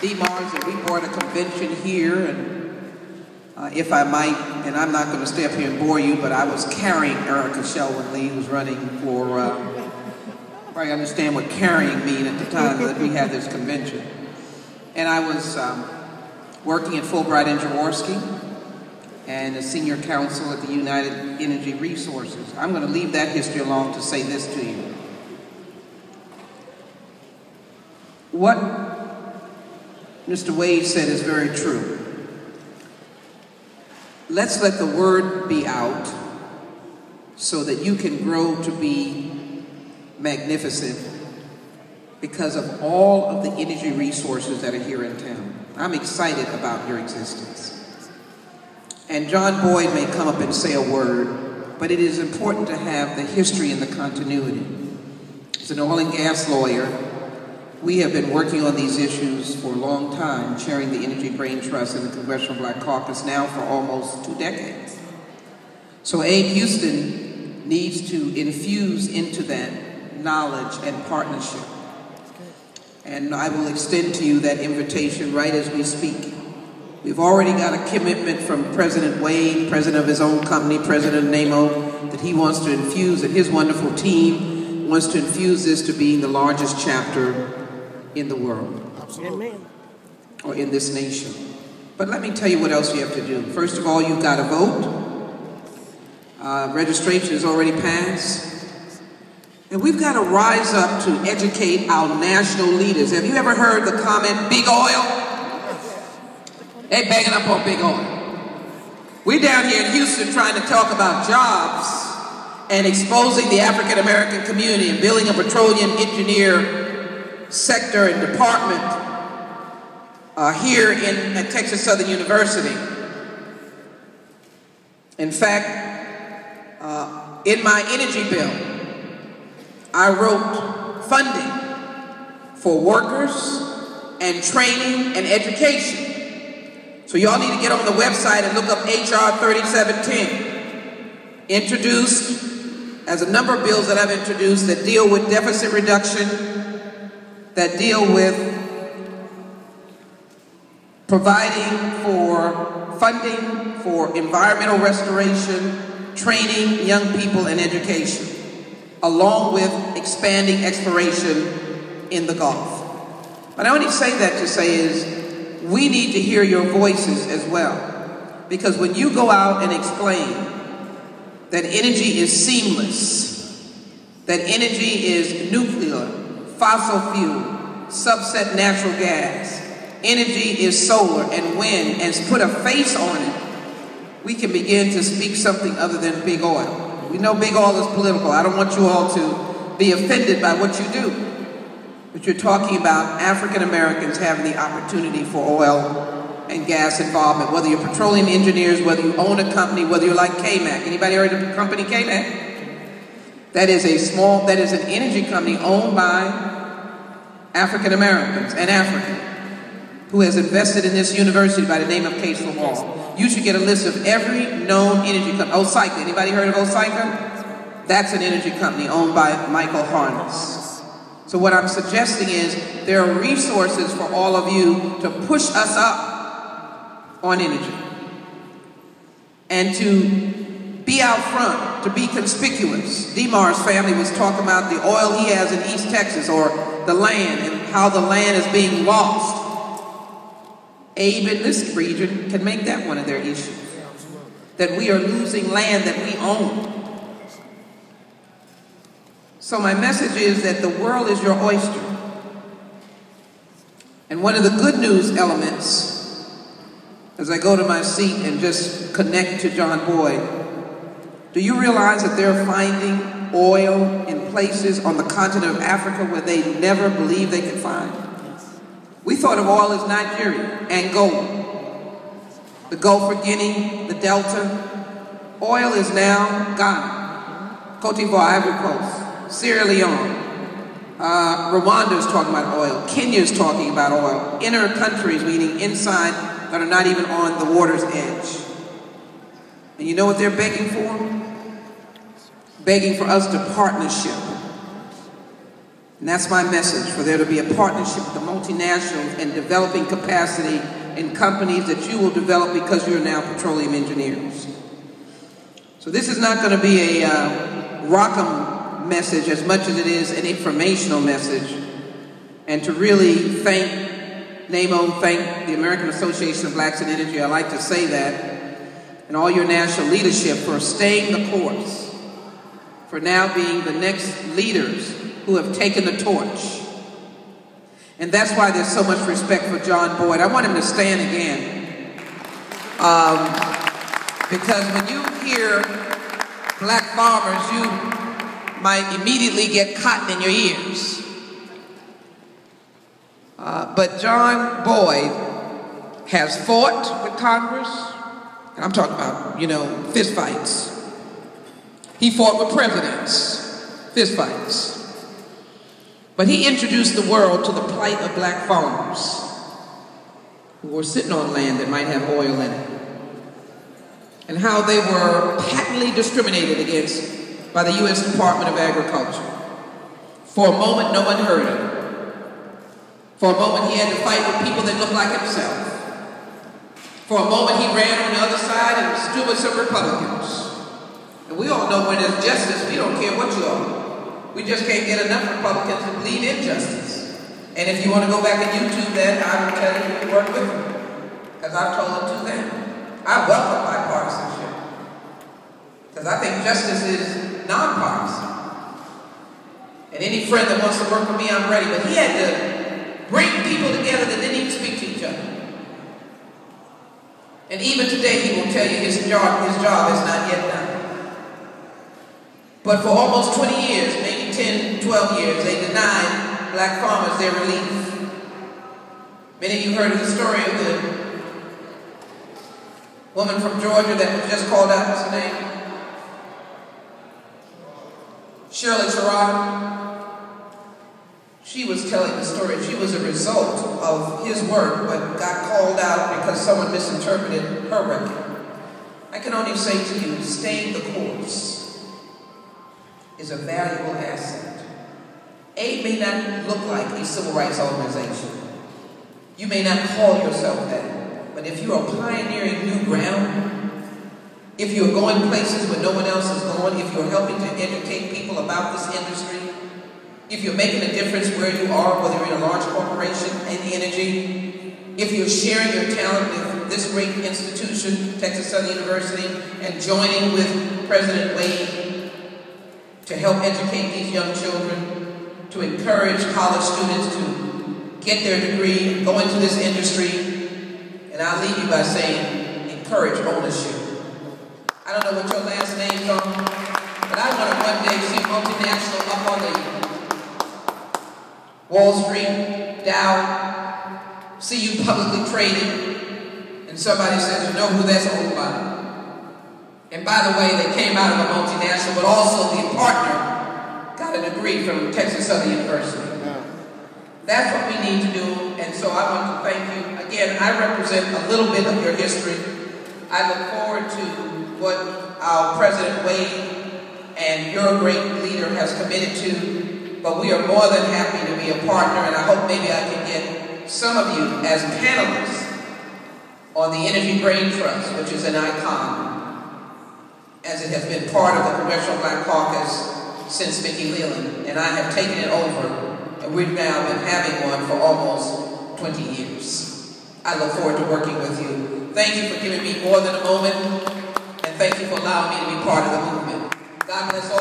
DMARS, and we brought a convention here, and if I might, and I'm not going to stay up here and bore you, but I was carrying Erica Shelwyn Lee, who's running for, probably understand what carrying mean at the time that we had this convention. And I was working at Fulbright and Jaworski and a senior counsel at the United Energy Resources. I'm going to leave that history alone to say this to you. What Mr. Wade said is very true. Let's let the word be out so that you can grow to be magnificent because of all of the energy resources that are here in town. I'm excited about your existence. And John Boyd may come up and say a word, but it is important to have the history and the continuity. As an oil and gas lawyer, we have been working on these issues for a long time, chairing the Energy Brain Trust and the Congressional Black Caucus now for almost 2 decades. So AABE Houston needs to infuse into that knowledge and partnership. And I will extend to you that invitation right as we speak. We've already got a commitment from President Wade, president of his own company, president of NAMMO, that he wants to infuse, that his wonderful team wants to infuse this to being the largest chapter in the world. Absolutely. Or in this nation. But let me tell you what else you have to do. First of all, you've got to vote. Registration is already passed. And we've got to rise up to educate our national leaders. Have you ever heard the comment, big oil? They banging up on big oil. We're down here in Houston trying to talk about jobs and exposing the African American community and building a petroleum engineer sector and department here at Texas Southern University. In fact, in my energy bill, I wrote funding for workers and training and education. So y'all need to get on the website and look up HR 3710. Introduced as a number of bills that I've introduced that deal with deficit reduction, that deal with providing for funding for environmental restoration, training young people and education, along with expanding exploration in the Gulf. But I only say that to say is, we need to hear your voices as well. Because when you go out and explain that energy is seamless, that energy is nuclear, fossil fuel, subset natural gas, energy is solar and wind, and put a face on it, we can begin to speak something other than big oil. We know big oil is political. I don't want you all to be offended by what you do. But you're talking about African Americans having the opportunity for oil and gas involvement, whether you're petroleum engineers, whether you own a company, whether you're like KMAC. Anybody heard of the company KMAC? That is an energy company owned by African Americans and African, who has invested in this university by the name of Case Wall. You should get a list of every known energy company. Osika, anybody heard of Osika? That's an energy company owned by Michael Harness. So what I'm suggesting is there are resources for all of you to push us up on energy and to be out front, to be conspicuous. DMAR's family was talking about the oil he has in East Texas, or the land, and how the land is being lost. AABE in this region can make that one of their issues, that we are losing land that we own. So my message is that the world is your oyster. And one of the good news elements, as I go to my seat and just connect to John Boyd, do you realize that they're finding oil in places on the continent of Africa where they never believed they could find? We thought of oil as Nigeria, Angola, the Gulf of Guinea, the Delta. Oil is now Ghana, Cote d'Ivoire, Ivory Coast, Sierra Leone. Rwanda is talking about oil. Kenya is talking about oil. Inner countries, meaning inside, that are not even on the water's edge. And you know what they're begging for? Begging for us to partnership. And that's my message, for there to be a partnership with the multinationals and developing capacity in companies that you will develop because you're now petroleum engineers. So this is not going to be a rock'em message as much as it is an informational message. And to really thank NAMMO, thank the American Association of Blacks in Energy, I like to say that, and all your national leadership for staying the course, for now being the next leaders who have taken the torch. And that's why there's so much respect for John Boyd. I want him to stand again. Because when you hear black farmers, you might immediately get cotton in your ears. But John Boyd has fought with Congress, and I'm talking about, you know, fist fights. He fought with presidents, fist fights. But he introduced the world to the plight of black farmers who were sitting on land that might have oil in it, and how they were patently discriminated against by the U.S. Department of Agriculture. For a moment, no one heard him. For a moment, he had to fight with people that looked like himself. For a moment, he ran on the other side and stood with some Republicans. And we all know when there's justice, we don't care what you are. We just can't get enough Republicans to believe in justice. And if you want to go back and YouTube that, I will tell you to work with them. Because I've told them to them. I welcome bipartisanship. Because I think justice is nonpartisan. And any friend that wants to work with me, I'm ready. But he had to bring people together that didn't even speak to each other. And even today, he will tell you his job is not yet done. But for almost 20 years, maybe 10, 12 years, they denied black farmers their relief. Many of you heard the story of the woman from Georgia that was just called out. What's her name? Sheila. She was telling the story. She was a result of his work, but got called out because someone misinterpreted her record. I can only say to you, staying the course is a valuable asset. AABE may not look like a civil rights organization. You may not call yourself that, but if you are pioneering new ground, if you're going places where no one else is going, if you're helping to educate people about this industry, if you're making a difference where you are, whether you're in a large corporation, in energy, if you're sharing your talent with this great institution, Texas Southern University, and joining with President Wade to help educate these young children, to encourage college students to get their degree, go into this industry, and I'll leave you by saying, encourage ownership. I don't know what your last names are, but I want to one day see multinational up on the Wall Street, Dow, see you publicly traded, and somebody says, you know who that's owned by? And by the way, they came out of a multinational, but also the partner got a degree from Texas Southern University. That's what we need to do, and so I want to thank you. Again, I represent a little bit of your history. I look forward to what our President Wade and your great leader has committed to, but we are more than happy to be a partner, and I hope maybe I can get some of you as panelists on the Energy Brain Trust, which is an icon, as it has been part of the Congressional Black Caucus since Mickey Leland, and I have taken it over, and we've now been having one for almost 20 years. I look forward to working with you. Thank you for giving me more than a moment, and thank you for allowing me to be part of the movement. God bless